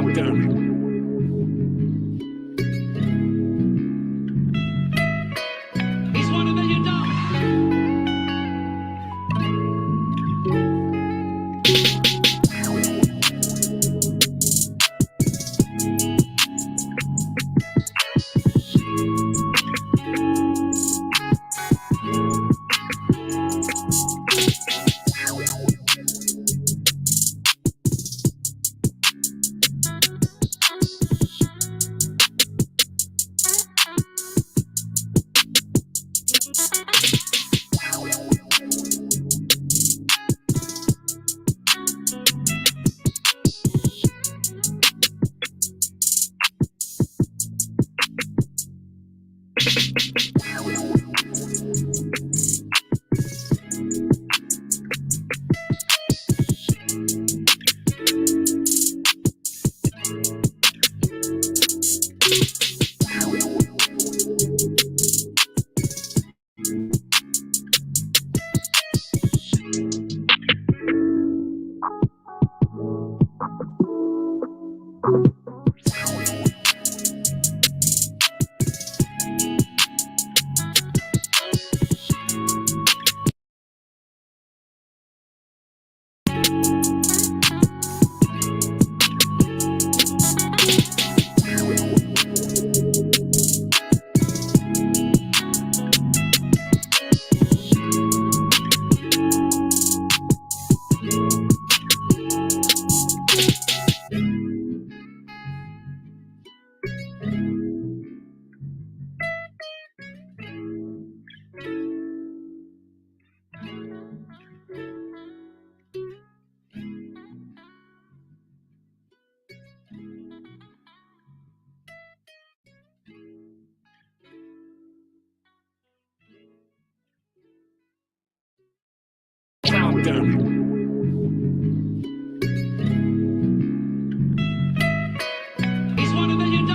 He's won $1 million. Countdown. He's won $1 million.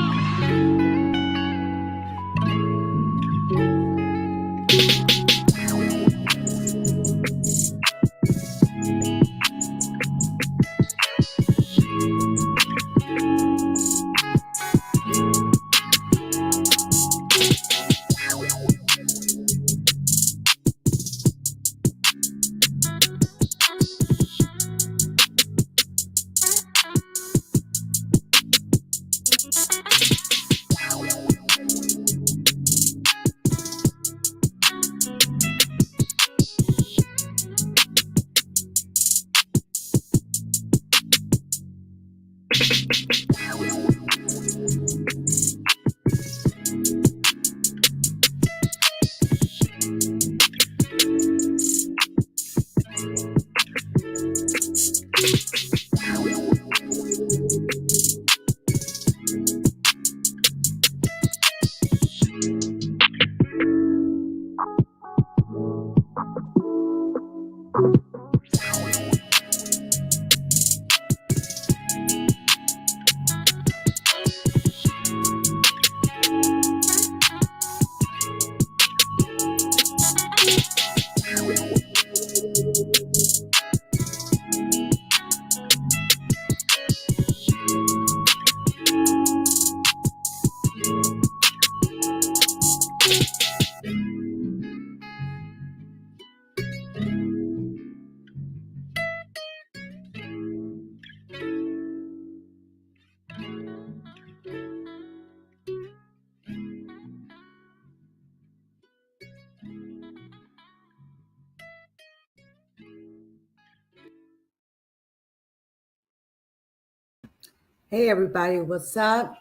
Hey everybody, what's up?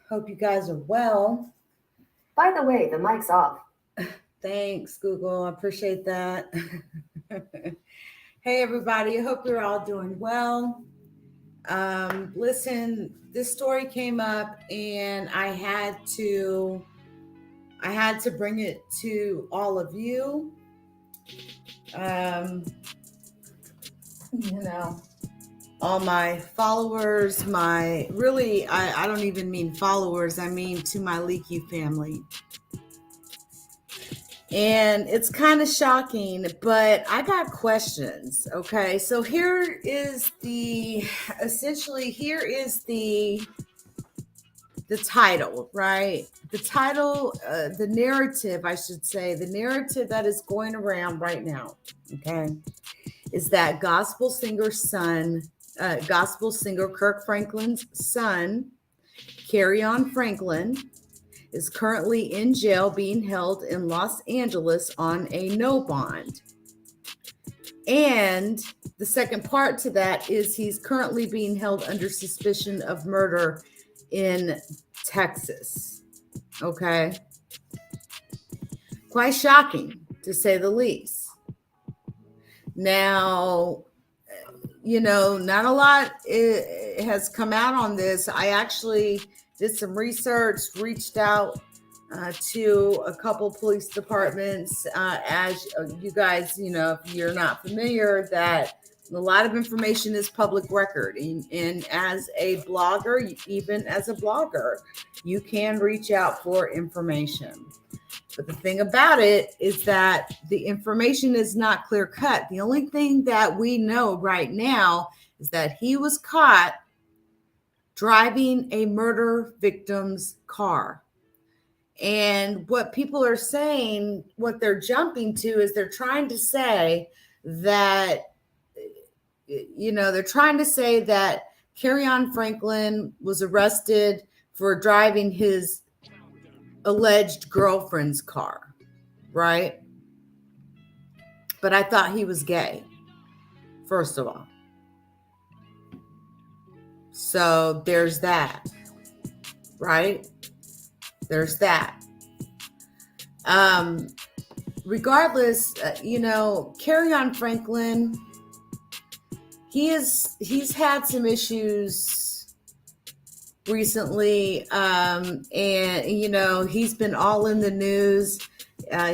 Hope you guys are well. By the way, the mic's off. Thanks, Google. I appreciate that. Hey everybody, I hope you're all doing well. Listen, this story came up and I had to bring it to all of you. All my followers, I don't even mean followers, I mean to my Leaky family. And it's kind of shocking, but I got questions. Okay. So here is the title, right? The title, the narrative, I should say, the narrative that is going around right now, okay, is that gospel singer Kirk Franklin's son, Kerrion Franklin, is currently in jail being held in Los Angeles on a no bond. And the second part to that is he's currently being held under suspicion of murder in Texas. Okay. Quite shocking, to say the least. Now, not a lot has come out on this. I actually did some research, reached out to a couple police departments. As you guys, if you're not familiar, that a lot of information is public record. And as a blogger, even as a blogger, you can reach out for information. But the thing about it is that the information is not clear cut. The only thing that we know right now is that he was caught driving a murder victim's car. And what people are saying, what they're jumping to is they're trying to say that, Kerrion Franklin was arrested for driving his alleged girlfriend's car, right? But I thought he was gay, first of all. So there's that, right? There's that. Regardless, Kerrion Franklin, he's had some issues recently, and he's been all in the news.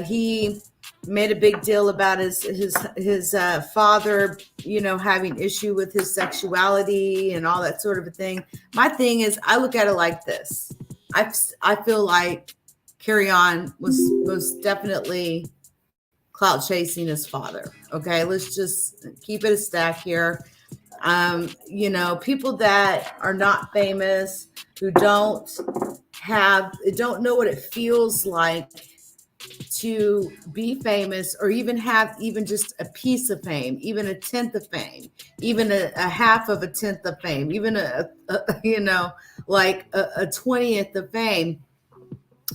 He made a big deal about his father, having issue with his sexuality and all that sort of a thing. My thing is, I look at it like this. I feel like Kerrion was most definitely clout chasing his father. Okay, let's just keep it a stack here. People that are not famous, who don't know what it feels like to be famous, or even have even just a piece of fame, even a tenth of fame, even a half of a tenth of fame, even a 20th of fame.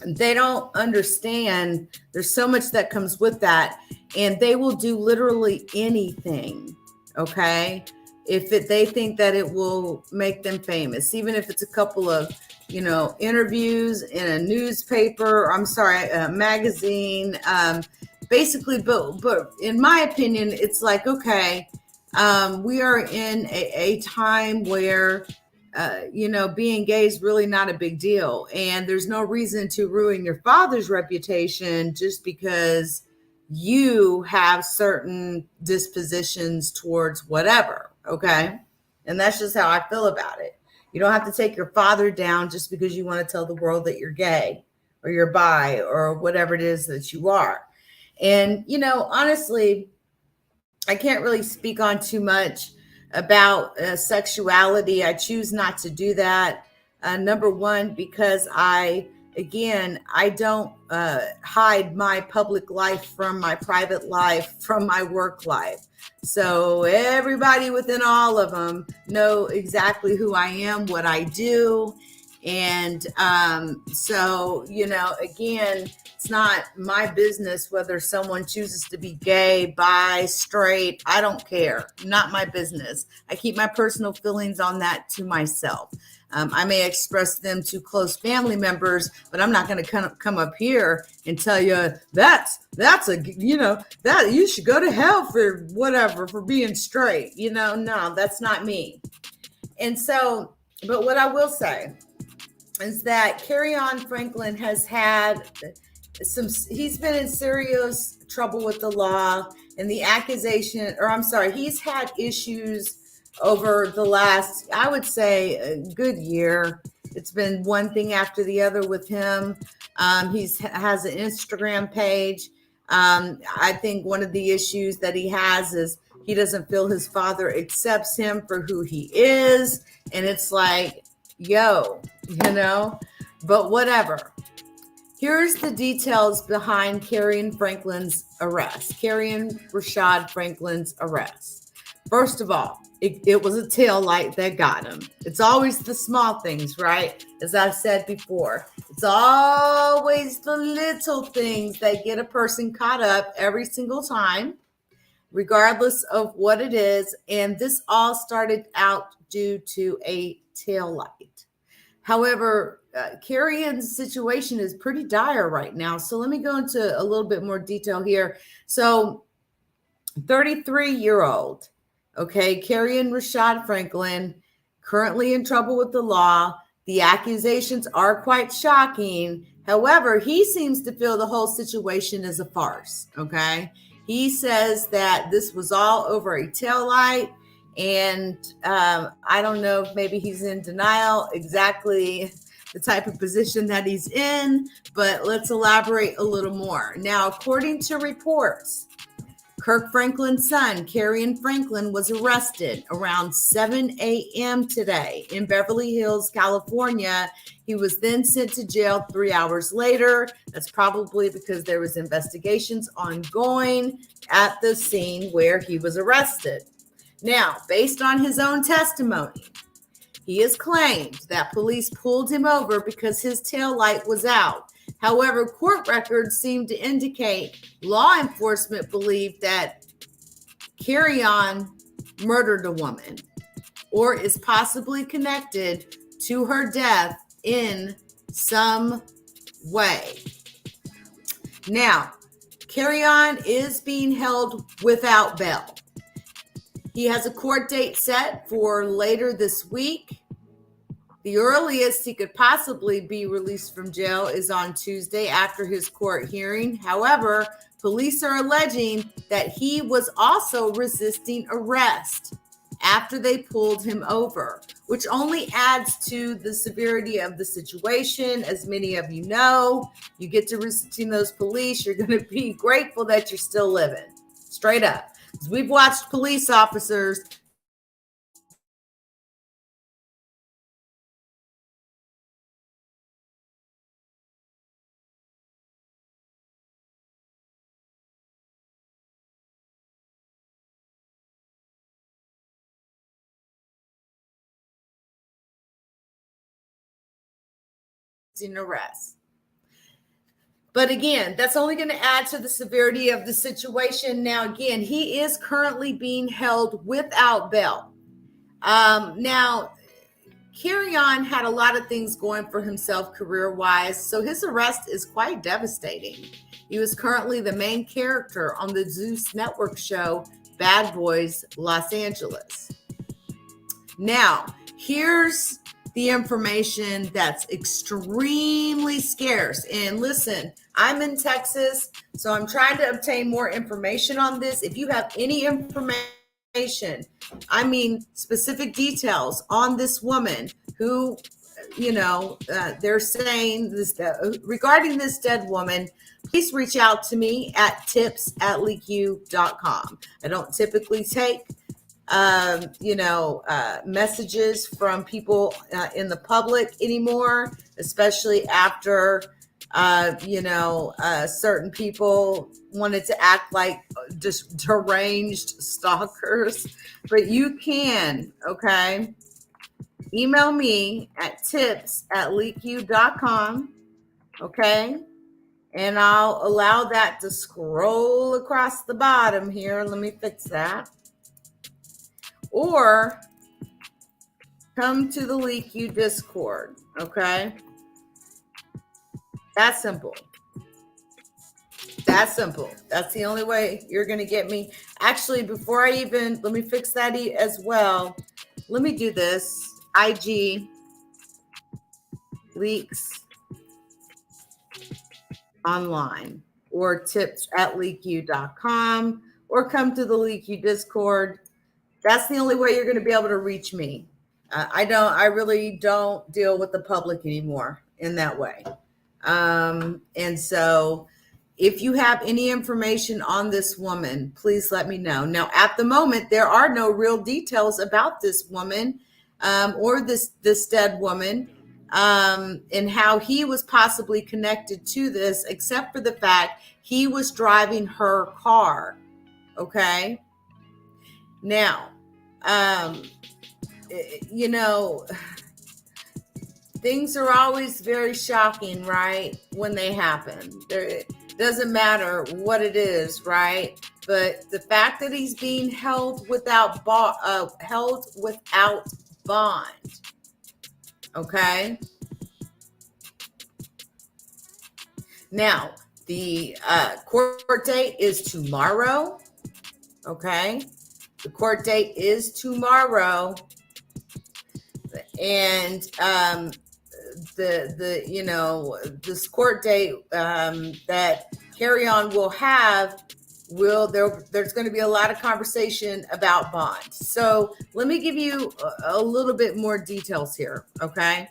They don't understand there's so much that comes with that, and they will do literally anything, okay, if they think that it will make them famous, even if it's a couple of interviews in a newspaper, a magazine, basically. But in my opinion, it's like, okay, we are in a time where being gay is really not a big deal, and there's no reason to ruin your father's reputation just because you have certain dispositions towards whatever. Okay, and that's just how I feel about it. You don't have to take your father down just because you want to tell the world that you're gay or you're bi or whatever it is that you are. And honestly, I can't really speak on too much about sexuality. I choose not to do that. Number one, because I don't hide my public life from my private life, from my work life. So everybody within all of them know exactly who I am, what I do. And so, again, it's not my business whether someone chooses to be gay, bi, straight. I don't care. Not my business. I keep my personal feelings on that to myself. I may express them to close family members, but I'm not going to come up here and tell you that's that you should go to hell for whatever, for being straight. No, that's not me. And so, but what I will say is that Kerrion Franklin has had he's been in serious trouble with the law, and the accusation, he's had issues over the last, I would say, a good year. It's been one thing after the other with him. He has an Instagram page. I think one of the issues that he has is he doesn't feel his father accepts him for who he is. And it's like, yo, but whatever. Here's the details behind Kerrion Franklin's arrest, Kerrion Rashad Franklin's arrest. First of all, it was a tail light that got him. It's always the small things, right? As I've said before, it's always the little things that get a person caught up every single time, regardless of what it is. And this all started out due to a tail light. However, Kerrion's situation is pretty dire right now. So let me go into a little bit more detail here. So 33-year-old, okay, Kerrion Rashad Franklin, currently in trouble with the law. The accusations are quite shocking. However, he seems to feel the whole situation is a farce, okay? He says that this was all over a taillight, and I don't know if maybe he's in denial exactly the type of position that he's in, but let's elaborate a little more. Now, according to reports, Kirk Franklin's son, Kerrion Franklin, was arrested around 7 a.m. today in Beverly Hills, California. He was then sent to jail 3 hours later. That's probably because there was investigations ongoing at the scene where he was arrested. Now, based on his own testimony, he has claimed that police pulled him over because his tail light was out. However, court records seem to indicate law enforcement believed that Kerrion murdered a woman or is possibly connected to her death in some way. Now, Kerrion is being held without bail. He has a court date set for later this week. The earliest he could possibly be released from jail is on Tuesday after his court hearing. However, police are alleging that he was also resisting arrest after they pulled him over, which only adds to the severity of the situation. As many of you know, you get to resisting those police, you're going to be grateful that you're still living. Straight up. We've watched police officers arrest. But again, that's only going to add to the severity of the situation. Now, again, he is currently being held without bail. Now, Kerrion had a lot of things going for himself career-wise, so his arrest is quite devastating. He was currently the main character on the Zeus Network show, Bad Boys Los Angeles. Now, here's the information that's extremely scarce. And listen, I'm in Texas, so I'm trying to obtain more information on this. If you have any information, I mean specific details on this woman who, they're saying this regarding this dead woman, please reach out to me at tips@leaku.com. I don't typically take messages from people in the public anymore, especially after, certain people wanted to act like just deranged stalkers. But you can, okay, email me at tips@leaku.com, okay? And I'll allow that to scroll across the bottom here. Let me fix that. Or come to the LeakU Discord, okay? That's simple. That's simple. That's the only way you're going to get me. Actually, before let me fix that as well. Let me do this. IG leaks online, or tips@leaku.com, or come to the LeakU Discord. That's the only way you're going to be able to reach me. I really don't deal with the public anymore in that way. And so if you have any information on this woman, please let me know. Now, at the moment, there are no real details about this woman or this dead woman and how he was possibly connected to this, except for the fact he was driving her car. Okay. Now, you know, things are always very shocking, right? When they happen. It doesn't matter what it is, right? But the fact that he's being held without bond. Okay. Now, the court date is tomorrow. Okay. The court date is tomorrow. And this court date that Kerrion will have there's going to be a lot of conversation about bond. So let me give you a little bit more details here. Okay.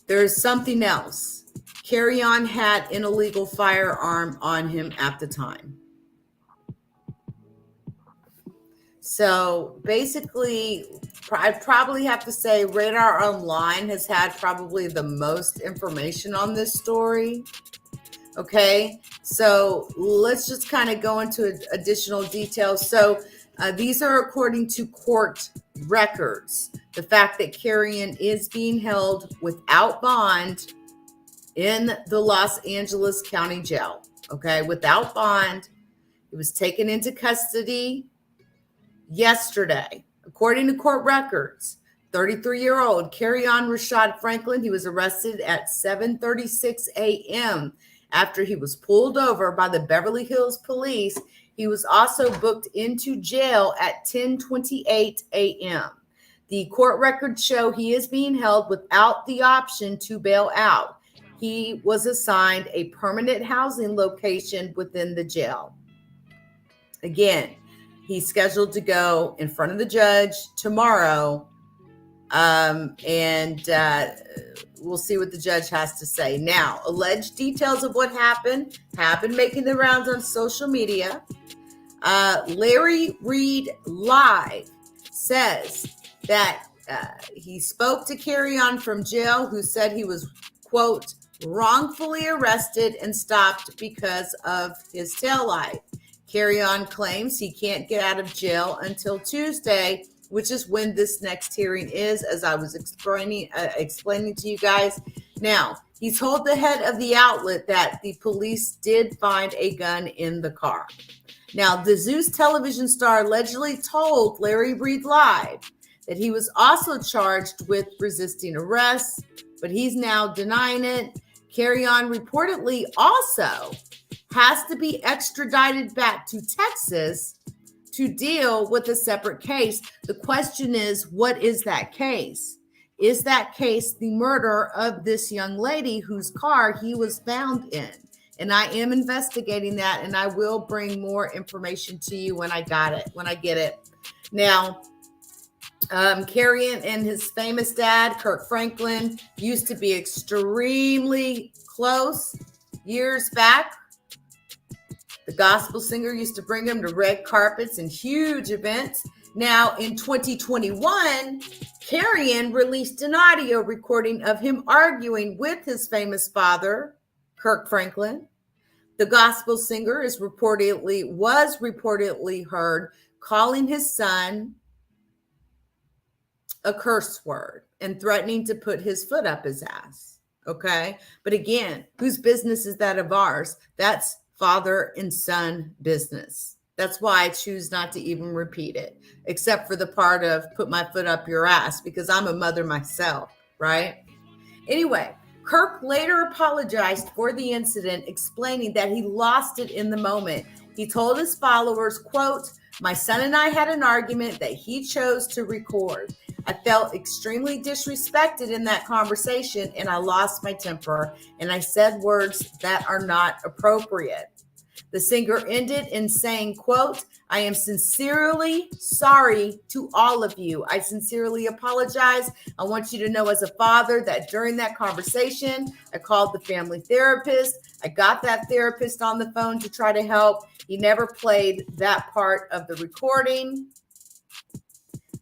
There's something else. Kerrion had an illegal firearm on him at the time. So basically, I'd probably have to say Radar Online has had probably the most information on this story. Okay, so let's just kind of go into additional details. So these are according to court records. The fact that Kerrion is being held without bond in the Los Angeles County Jail. Okay, without bond. He was taken into custody yesterday. According to court records, 33-year-old Kerrion Rashad Franklin, he was arrested at 7:36 a.m. after he was pulled over by the Beverly Hills Police. He was also booked into jail at 10:28 a.m. The court records show he is being held without the option to bail out. He was assigned a permanent housing location within the jail. Again, he's scheduled to go in front of the judge tomorrow, and we'll see what the judge has to say. Now, alleged details of what happened have been making the rounds on social media. Larry Reed Live says that he spoke to Kerrion from jail, who said he was, quote, wrongfully arrested and stopped because of his taillight. Kerrion claims he can't get out of jail until Tuesday, which is when this next hearing is, as I was explaining to you guys. Now, he told the head of the outlet that the police did find a gun in the car. Now, the Zeus television star allegedly told Larry Reed Live that he was also charged with resisting arrest, but he's now denying it. Kerrion reportedly also has to be extradited back to Texas to deal with a separate case. The question is, what is that case? Is that case the murder of this young lady whose car he was found in? And I am investigating that, and I will bring more information to you when I get it. Now, Kerrion and his famous dad, Kirk Franklin, used to be extremely close years back. The gospel singer used to bring him to red carpets and huge events. Now, in 2021, Kerrion released an audio recording of him arguing with his famous father, Kirk Franklin. The gospel singer was reportedly heard calling his son a curse word and threatening to put his foot up his ass. Okay. But again, whose business is that of ours? That's father and son business. That's why I choose not to even repeat it, except for the part of put my foot up your ass, because I'm a mother myself, right? Anyway, Kirk later apologized for the incident, explaining that he lost it in the moment. He told his followers, quote, "My son and I had an argument that he chose to record. I felt extremely disrespected in that conversation, and I lost my temper, and I said words that are not appropriate." The singer ended in saying, quote, "I am sincerely sorry to all of you. I sincerely apologize. I want you to know as a father that during that conversation, I called the family therapist. I got that therapist on the phone to try to help. He never played that part of the recording."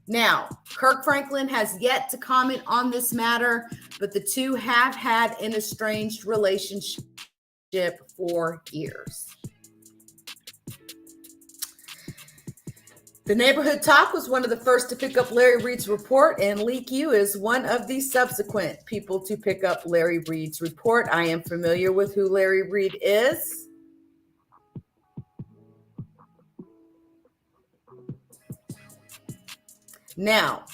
Now, Kirk Franklin has yet to comment on this matter, but the two have had an estranged relationship for years. The Neighborhood Talk was one of the first to pick up Larry Reed's report, and Leak You is one of the subsequent people to pick up Larry Reed's report. I am familiar with who Larry Reed is. Now,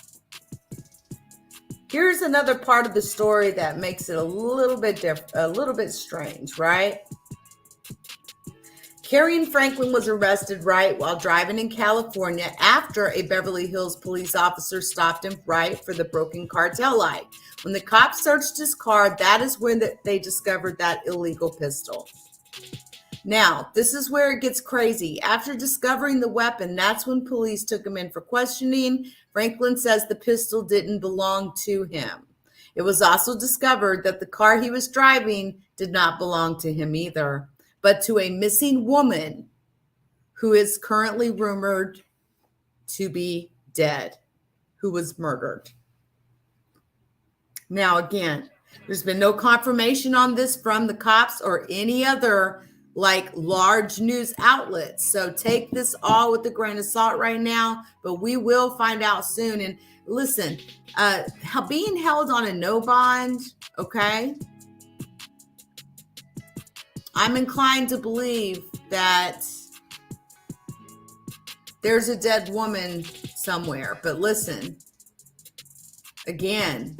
here's another part of the story that makes it a little bit strange, right? Kerrion Franklin was arrested, right, while driving in California after a Beverly Hills police officer stopped him, right, for the broken cartel light. When the cops searched his car, that is when they discovered that illegal pistol. Now, this is where it gets crazy. After discovering the weapon, that's when police took him in for questioning. Franklin says the pistol didn't belong to him. It was also discovered that the car he was driving did not belong to him either, but to a missing woman who is currently rumored to be dead, who was murdered. Now, again, there's been no confirmation on this from the cops or any other large news outlets. So take this all with a grain of salt right now, but we will find out soon. And listen, being held on a no bond, okay? I'm inclined to believe that there's a dead woman somewhere. But listen, again,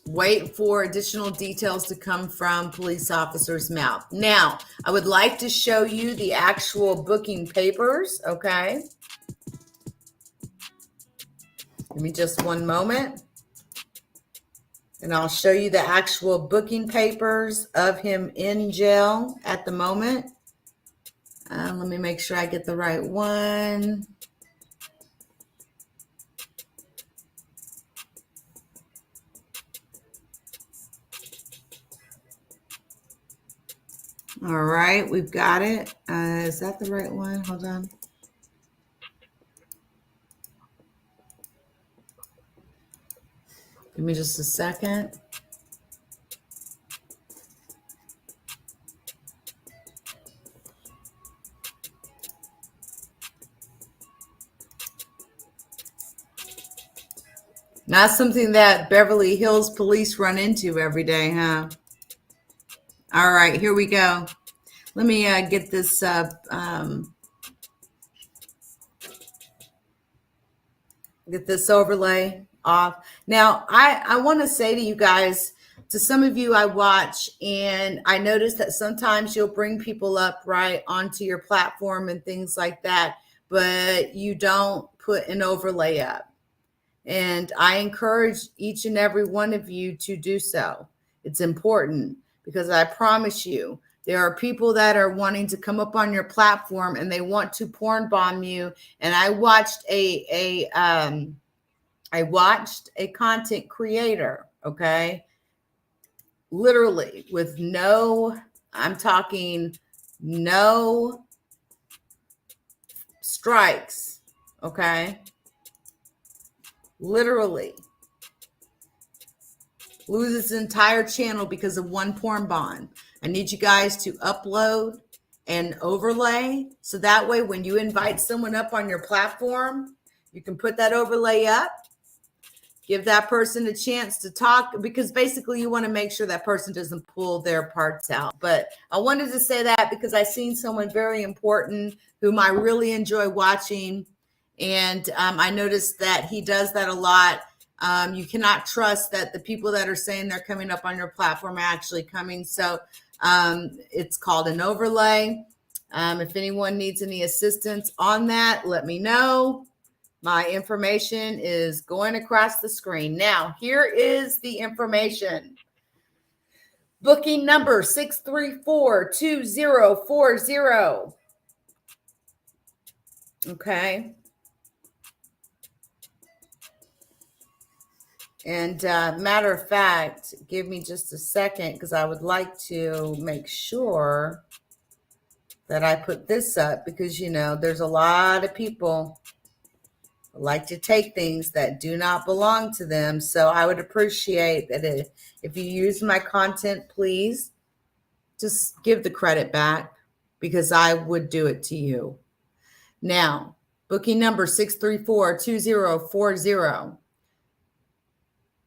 wait for additional details to come from police officers' mouth. Now, I would like to show you the actual booking papers, okay? Give me just one moment. And I'll show you the actual booking papers of him in jail at the moment. Let me make sure I get the right one. All right, we've got it. Is that the right one? Hold on. Give me just a second. Not something that Beverly Hills Police run into every day, huh? All right, here we go. Let me get this overlay off. Now, I want to say to you guys, to some of you I watch, and I notice that sometimes you'll bring people up right onto your platform and things like that, but you don't put an overlay up. And I encourage each and every one of you to do so. It's important because I promise you, there are people that are wanting to come up on your platform and they want to porn bomb you. And I watched a content creator, okay, literally with no strikes, okay, literally loses his entire channel because of one porn bond. I need you guys to upload an overlay so that way when you invite someone up on your platform, you can put that overlay up, give that person a chance to talk, because basically you want to make sure that person doesn't pull their parts out. But I wanted to say that because I seen someone very important whom I really enjoy watching, and I noticed that he does that a lot. You cannot trust that the people that are saying they're coming up on your platform are actually coming. So it's called an overlay. If anyone needs any assistance on that, let me know. My information is going across the screen. Now, here is the information. Booking number 634-2040. Okay. And matter of fact, give me just a second because I would like to make sure that I put this up because, you know, there's a lot of people who like to take things that do not belong to them. So I would appreciate that if you use my content, please just give the credit back because I would do it to you. Now, booking number 634-2040.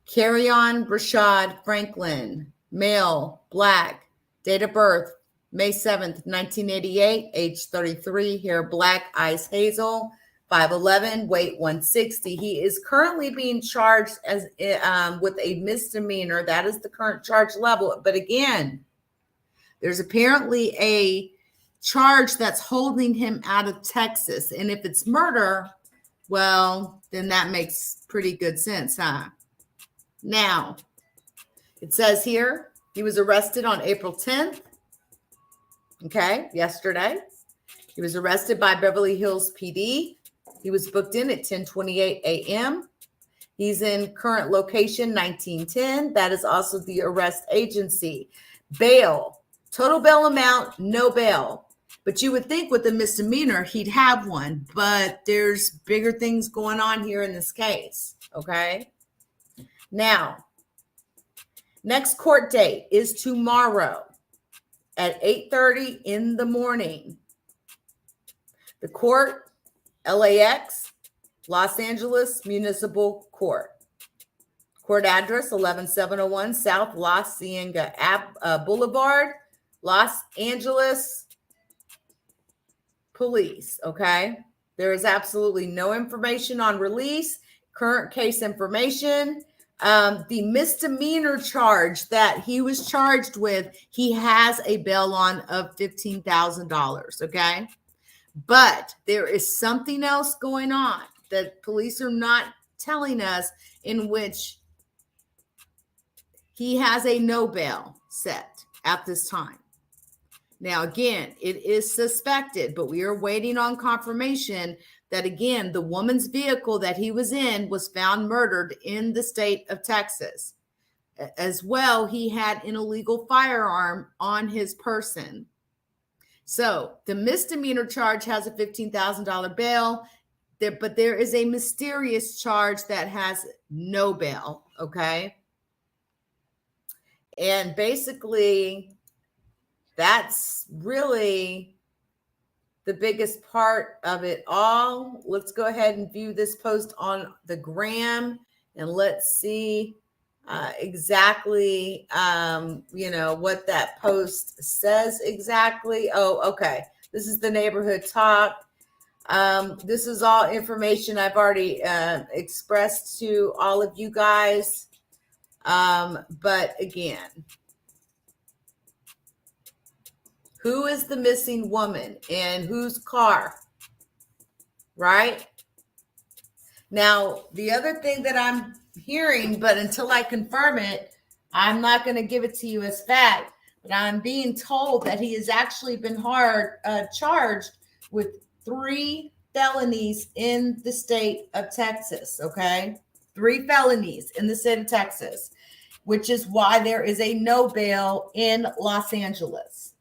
Kerrion Rashad Franklin, male, black, date of birth, May 7th, 1988, age 33, hair black, eyes hazel, 5'11", weight 160. He is currently being charged as with a misdemeanor. That is the current charge level. But again, there's apparently a charge that's holding him out of Texas. And if it's murder, well, then that makes pretty good sense, huh? Now, it says here, he was arrested on April 10th. Okay, yesterday. He was arrested by Beverly Hills PD. He was booked in at 10:28 a.m. He's in current location 1910. That is also the arrest agency. Bail, total bail amount, no bail. But you would think with a misdemeanor, he'd have one. But there's bigger things going on here in this case. Okay. Now, next court date is tomorrow at 8:30 in the morning. The court, LAX, Los Angeles Municipal Court. Court address, 11701 South La Cienega Boulevard, Los Angeles Police, okay? There is absolutely no information on release, current case information. The misdemeanor charge that he was charged with, he has a bail on of $15,000, okay? But there is something else going on that police are not telling us, in which he has a no bail set at this time. Now, again, it is suspected, but we are waiting on confirmation that, again, the woman's vehicle that he was in was found murdered in the state of Texas. As well, he had an illegal firearm on his person. So the misdemeanor charge has a $15,000 bail, but there is a mysterious charge that has no bail, okay? And basically, that's really the biggest part of it all. Let's go ahead and view this post on the gram, and let's see exactly, what that post says exactly. Oh, okay. This is the neighborhood talk. This is all information I've already expressed to all of you guys. But again, who is the missing woman and whose car? Right? Now, the other thing that I'm hearing, but until I confirm it, I'm not going to give it to you as fact, but I'm being told that he has actually been charged with 3 felonies in the state of Texas, okay? 3 felonies in the state of Texas, which is why there is a no bail in Los Angeles.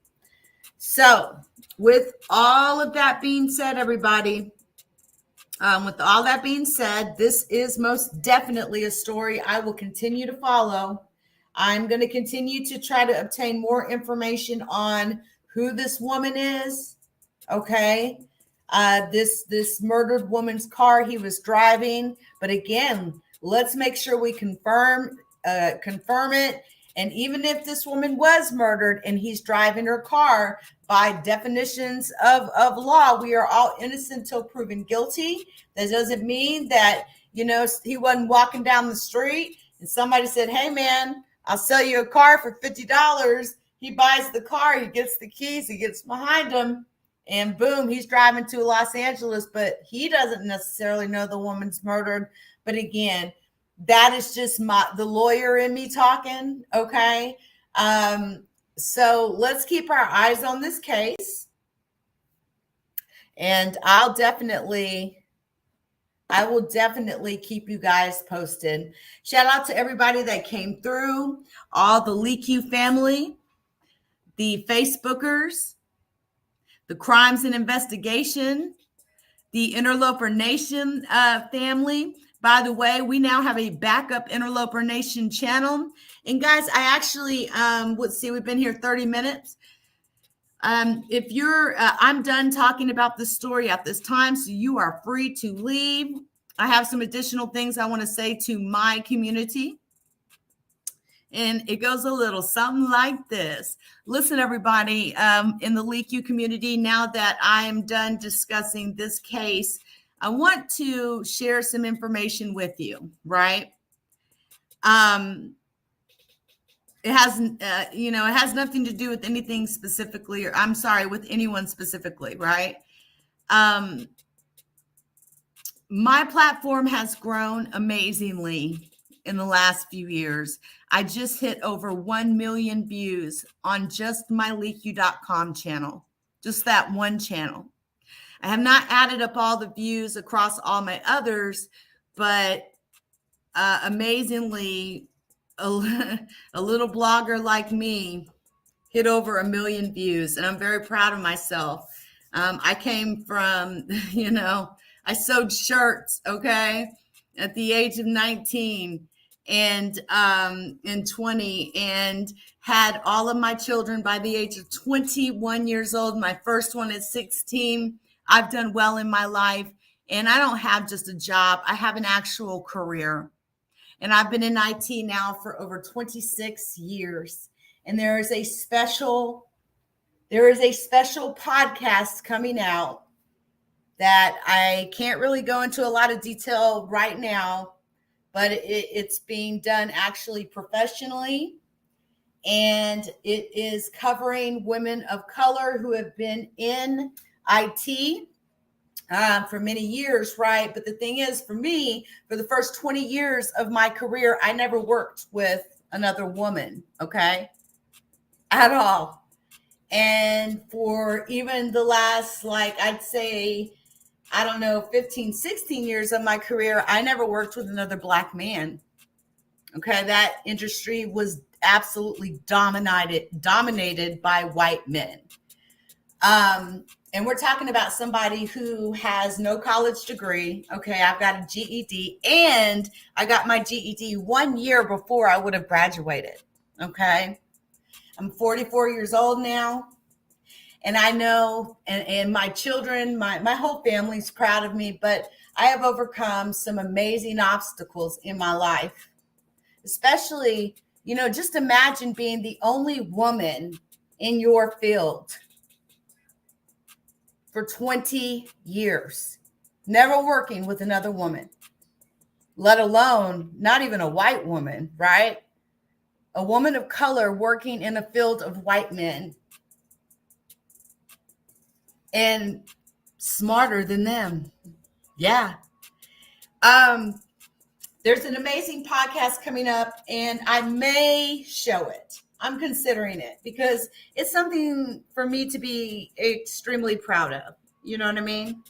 So with all of that being said, everybody, this is most definitely a story I will continue to follow. I'm going to continue to try to obtain more information on who this woman is. Okay. This murdered woman's car he was driving. But again, let's make sure we confirm it. And even if this woman was murdered and he's driving her car, by definitions of law, we are all innocent till proven guilty. That doesn't mean that, he wasn't walking down the street and somebody said, hey, man, I'll sell you a car for $50. He buys the car, he gets the keys, he gets behind him, and boom, he's driving to Los Angeles, but he doesn't necessarily know the woman's murdered. But again, that is just the lawyer in me talking, okay? So let's keep our eyes on this case. And I will definitely keep you guys posted. Shout out to everybody that came through, all the LeakU family, the Facebookers, the Crimes and Investigation, the Interloper Nation family. By the way, we now have a backup Interloper Nation channel. And guys, I actually, let's see, we've been here 30 minutes. If you're, I'm done talking about the story at this time, so you are free to leave. I have some additional things I want to say to my community. And it goes a little something like this. Listen, everybody, in the LeakU community, now that I am done discussing this case, I want to share some information with you, right? It has, it has nothing to do with anything specifically, or I'm sorry, with anyone specifically, right? My platform has grown amazingly in the last few years. I just hit over 1 million views on just my leaku.com channel, just that one channel. I have not added up all the views across all my others, but amazingly, a little blogger like me hit over 1 million views, and I'm very proud of myself. I came from, I sewed shirts, okay, at the age of 19 and 20, and had all of my children by the age of 21 years old. My first one is 16. I've done well in my life, and I don't have just a job. I have an actual career, and I've been in IT now for over 26 years. And there is a special podcast coming out that I can't really go into a lot of detail right now, but it's being done actually professionally. And it is covering women of color who have been in IT for many years, right? But the thing is, for me, for the first 20 years of my career, I never worked with another woman, okay, at all. And for even the last, I'd say, 15, 16 years of my career, I never worked with another Black man. Okay, that industry was absolutely dominated by white men. And we're talking about somebody who has no college degree. Okay, I've got a GED, and I got my GED 1 year before I would have graduated. Okay, I'm 44 years old now. And I know, and my children, my whole family's proud of me, but I have overcome some amazing obstacles in my life. Especially, just imagine being the only woman in your field for 20 years, never working with another woman, let alone not even a white woman, right? A woman of color working in a field of white men. And smarter than them. Yeah. There's an amazing podcast coming up, and I may show it. I'm considering it because it's something for me to be extremely proud of. You know what I mean?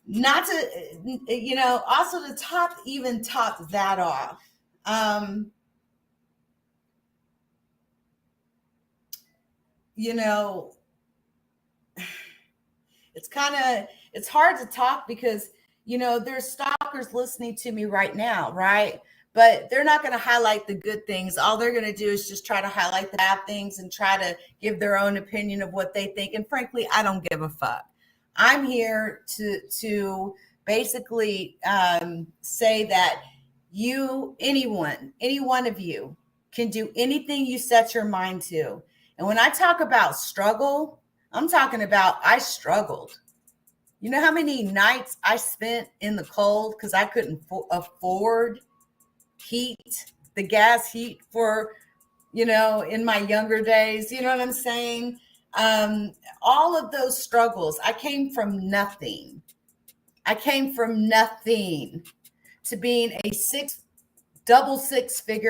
Not to, also to top that off. It's hard to talk because, there's stalkers listening to me right now, right? But they're not going to highlight the good things. All they're going to do is just try to highlight the bad things and try to give their own opinion of what they think. And frankly, I don't give a fuck. I'm here to basically say that any one of you can do anything you set your mind to. And when I talk about struggle, I'm talking about I struggled. You know how many nights I spent in the cold because I couldn't afford the gas heat for, in my younger days, you know what I'm saying? All of those struggles, I came from nothing. I came from nothing to being a six-figure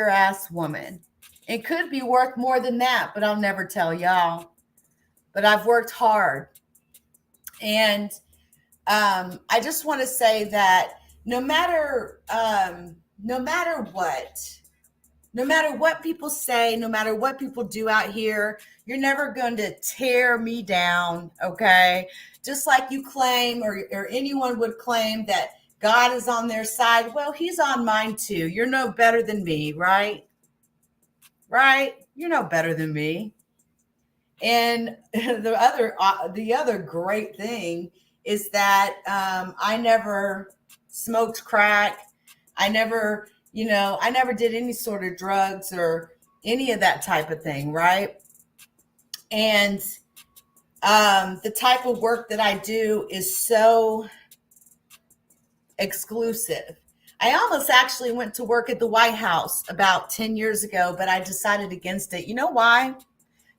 ass woman. It could be worth more than that, but I'll never tell y'all. But I've worked hard. And I just want to say that no matter what people say, no matter what people do out here, you're never going to tear me down, okay? Just like you claim or anyone would claim that God is on their side. Well, he's on mine too. You're no better than me, right? Right? You're no better than me. And the other great thing is that I never smoked crack. I never did any sort of drugs or any of that type of thing, right? And the type of work that I do is so exclusive. I almost actually went to work at the White House about 10 years ago, but I decided against it. You know why?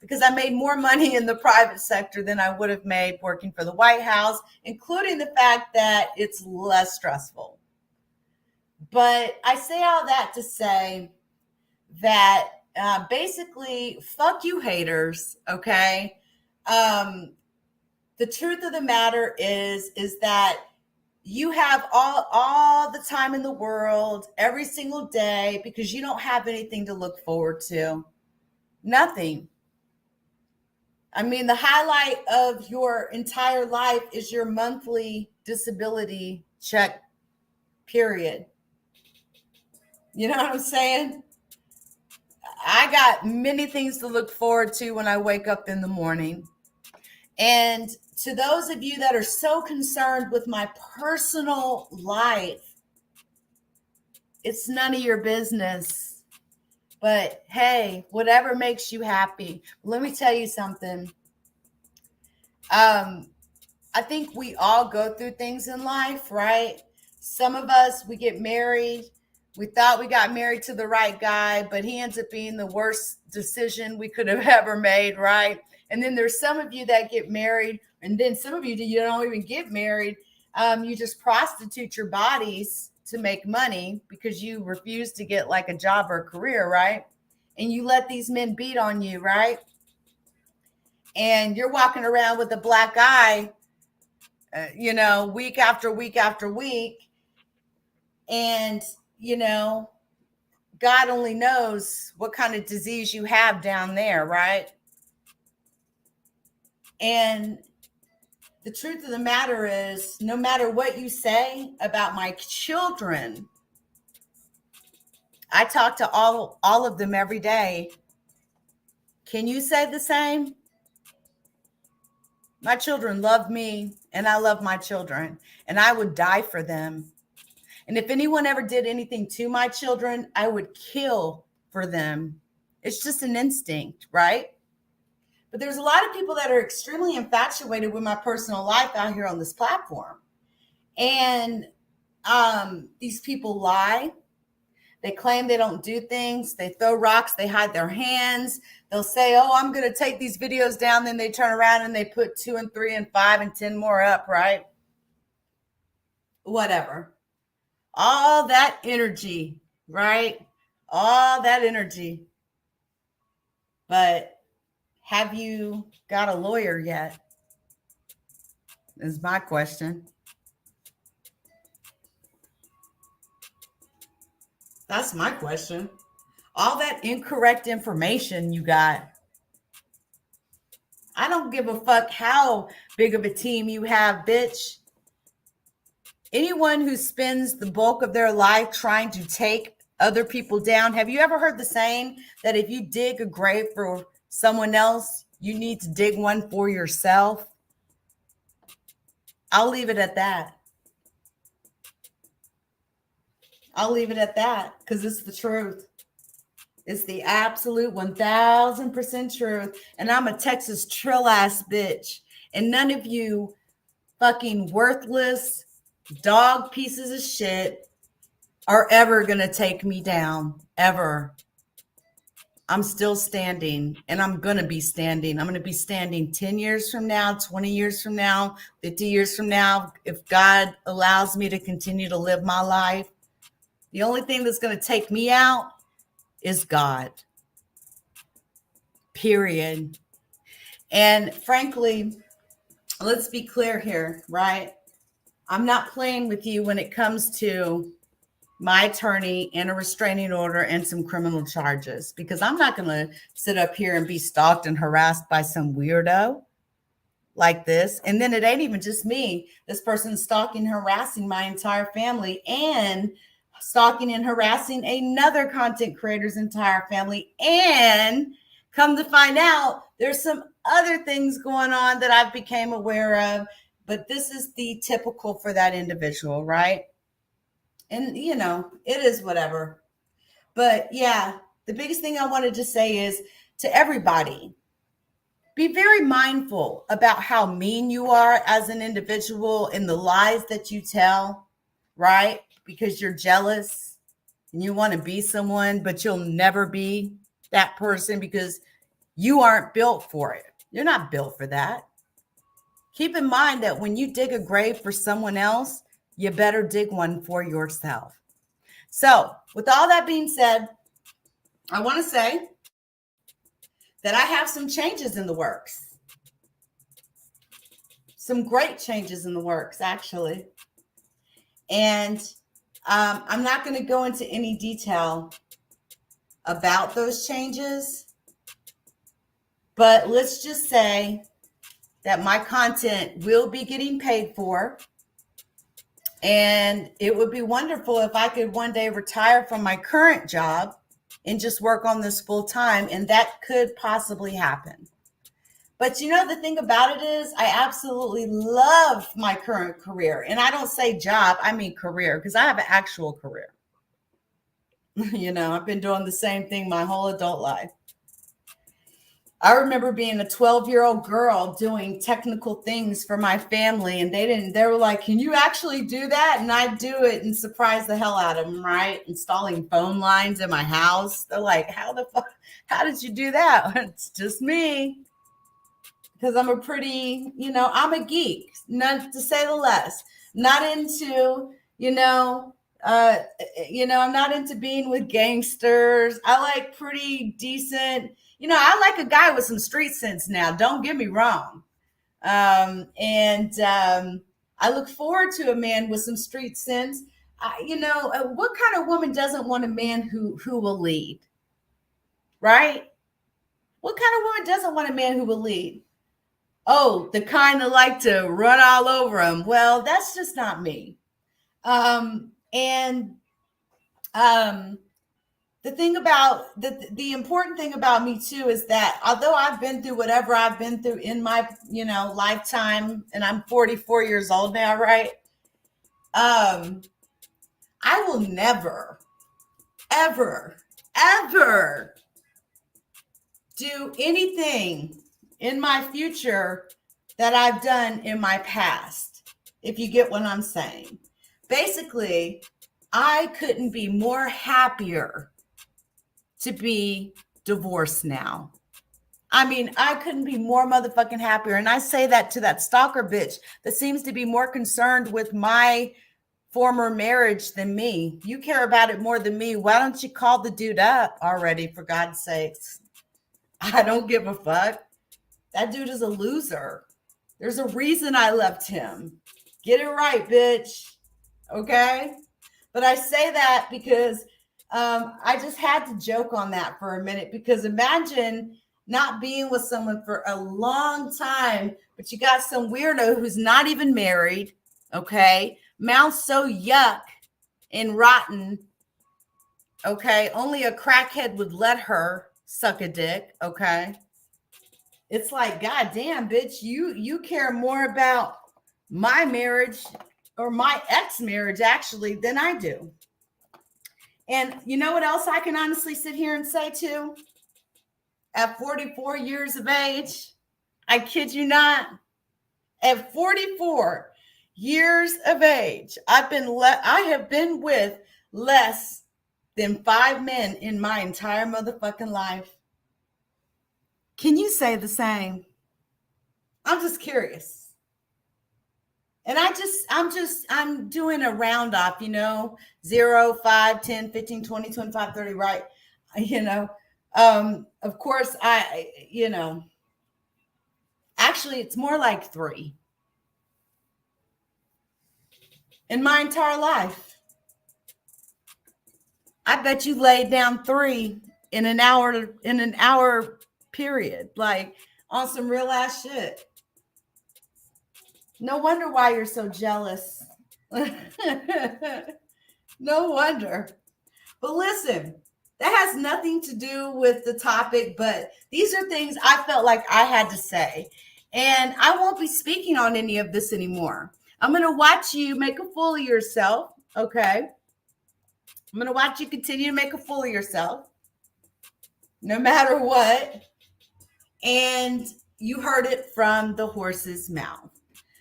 Because I made more money in the private sector than I would have made working for the White House, including the fact that it's less stressful. But I say all that to say that basically, fuck you haters, okay? The truth of the matter is that you have all the time in the world, every single day, because you don't have anything to look forward to. Nothing. I mean, the highlight of your entire life is your monthly disability check, period. You know what I'm saying? I got many things to look forward to when I wake up in the morning. And to those of you that are so concerned with my personal life, it's none of your business. But hey, whatever makes you happy. Let me tell you something. I think we all go through things in life, right? Some of us, we get married. We thought we got married to the right guy, but he ends up being the worst decision we could have ever made, right? And then there's some of you that get married, and then some of you don't even get married. You just prostitute your bodies to make money because you refuse to get like a job or a career, right? And you let these men beat on you, right? And you're walking around with a black eye, week after week after week. And, God only knows what kind of disease you have down there, right? And the truth of the matter is, no matter what you say about my children, I talk to all of them every day. Can you say the same? My children love me, and I love my children, and I would die for them. And if anyone ever did anything to my children, I would kill for them. It's just an instinct, right? But there's a lot of people that are extremely infatuated with my personal life out here on this platform. And these people lie. They claim they don't do things. They throw rocks. They hide their hands. They'll say, oh, I'm going to take these videos down. Then they turn around and they put 2 and 3 and 5 and 10 more up, right? Whatever. All that energy, right? All that energy. But have you got a lawyer yet? Is my question. That's my question. All that incorrect information you got. I don't give a fuck how big of a team you have, bitch. Anyone who spends the bulk of their life trying to take other people down. Have you ever heard the saying that if you dig a grave for someone else, you need to dig one for yourself? I'll leave it at that. I'll leave it at that because it's the truth. It's the absolute 1000% truth. And I'm a Texas trill ass bitch. And none of you fucking worthless dog pieces of shit are ever going to take me down. Ever. I'm still standing, and I'm going to be standing. I'm going to be standing 10 years from now, 20 years from now, 50 years from now. If God allows me to continue to live my life, the only thing that's going to take me out is God. period. And frankly, let's be clear here, right? I'm not playing with you when it comes to my attorney and a restraining order and some criminal charges, because I'm not going to sit up here and be stalked and harassed by some weirdo like this. And then it ain't even just me. This person's stalking, harassing my entire family and stalking and harassing another content creator's entire family. And come to find out, there's some other things going on that I've became aware of, but this is the typical for that individual, right? And, you know, it is whatever. But yeah, the biggest thing I wanted to say is to everybody, be very mindful about how mean you are as an individual and the lies that you tell, right? Because you're jealous and you want to be someone, but you'll never be that person because you aren't built for it. You're not built for that. Keep in mind that when you dig a grave for someone else, you better dig one for yourself. So, with all that being said, I want to say that I have some changes in the works. Some great changes in the works, actually. And I'm not going to go into any detail about those changes, but let's just say that my content will be getting paid for. And it would be wonderful if I could one day retire from my current job and just work on this full time. And that could possibly happen. But you know, the thing about it is I absolutely love my current career. And I don't say job, I mean career, because I have an actual career. You know, I've been doing the same thing my whole adult life. I remember being a 12-year-old girl doing technical things for my family, and they were like, can you actually do that? And I'd do it and surprise the hell out of them, right? Installing phone lines in my house. They're like, how did you do that? It's just me. Because I'm a pretty, you know, I'm a geek, not to say the less. Not into, I'm not into being with gangsters. I like pretty decent, I like a guy with some street sense now. Don't get me wrong. I look forward to a man with some street sense. What kind of woman doesn't want a man who will lead, right? What kind of woman doesn't want a man who will lead? Oh, the kind that like to run all over him. Well, that's just not me. The thing about the important thing about me too is that although I've been through whatever I've been through in my, lifetime, and I'm 44 years old now, right? I will never, ever, ever do anything in my future that I've done in my past, if you get what I'm saying. Basically, I couldn't be more happier to be divorced now. I mean, I couldn't be more motherfucking happier. And I say that to that stalker bitch that seems to be more concerned with my former marriage than me. You care about it more than me. Why don't you call the dude up already, for God's sakes? I don't give a fuck. That dude is a loser. There's a reason I left him. Get it right, bitch. Okay? But I say that because I just had to joke on that for a minute, because imagine not being with someone for a long time, but you got some weirdo who's not even married, okay? Mouth so yuck and rotten, okay? Only a crackhead would let her suck a dick, okay? It's like, God damn, bitch, you care more about my marriage, or my ex-marriage actually, than I do. And you know what else I can honestly sit here and say too? At 44 years of age, I kid you not, at 44 years of age, I have been with less than 5 men in my entire motherfucking life. Can you say the same? I'm just curious. And I'm doing a round off, 0, 5, 10, 15, 20, 25, 30, right? Of course, actually, it's more like 3 in my entire life. I bet you laid down 3 in an hour period, like on some real ass shit. No wonder why you're so jealous. No wonder. But listen, that has nothing to do with the topic, but these are things I felt like I had to say. And I won't be speaking on any of this anymore. I'm going to watch you make a fool of yourself, okay? I'm going to watch you continue to make a fool of yourself, no matter what. And you heard it from the horse's mouth.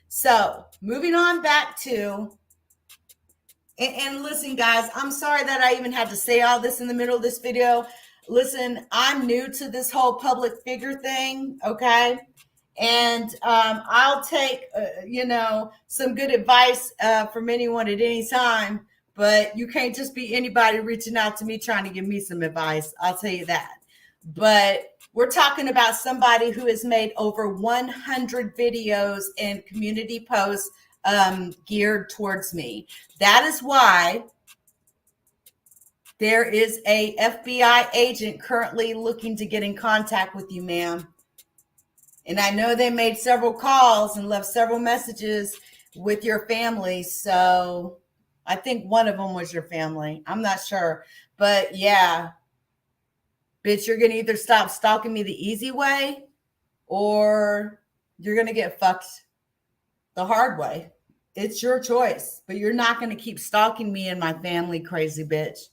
So moving on back to, and listen, guys, I'm sorry that I even had to say all this in the middle of this video. Listen, I'm new to this whole public figure thing, okay? And I'll take, some good advice from anyone at any time, but you can't just be anybody reaching out to me trying to give me some advice. I'll tell you that. But we're talking about somebody who has made over 100 videos and community posts geared towards me. That is why there is a FBI agent currently looking to get in contact with you, ma'am. And I know they made several calls and left several messages with your family. So I think one of them was your family. I'm not sure. But yeah, bitch, you're going to either stop stalking me the easy way or you're going to get fucked the hard way. It's your choice, but you're not going to keep stalking me and my family, crazy bitch.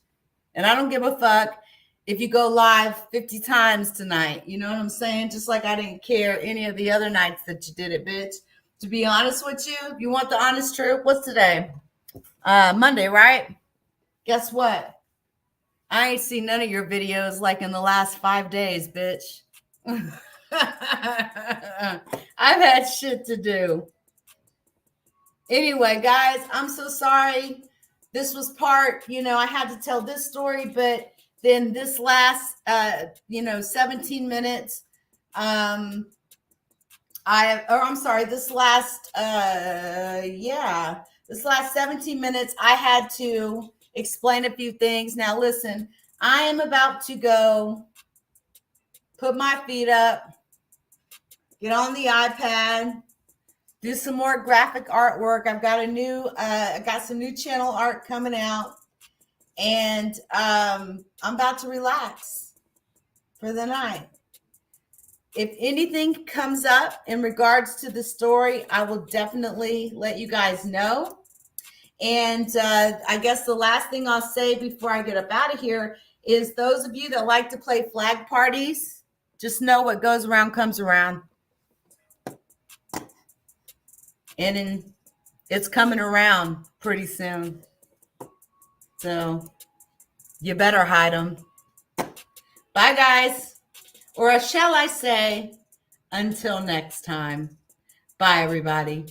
And I don't give a fuck if you go live 50 times tonight. You know what I'm saying? Just like I didn't care any of the other nights that you did it, bitch. To be honest with you, you want the honest truth? What's today? Monday, right? Guess what? I ain't seen none of your videos like in the last 5 days, bitch. I've had shit to do. Anyway, guys, I'm so sorry. This was part, I had to tell this story, but then this last, 17 minutes, this last 17 minutes, I had to explain a few things. Now, listen, I am about to go put my feet up, get on the iPad, do some more graphic artwork. I've got I got some new channel art coming out, and I'm about to relax for the night. If anything comes up in regards to the story, I will definitely let you guys know. And I guess the last thing I'll say before I get up out of here is those of you that like to play flag parties, just know what goes around comes around. And it's coming around pretty soon. So you better hide them. Bye, guys. Or shall I say, until next time. Bye, everybody.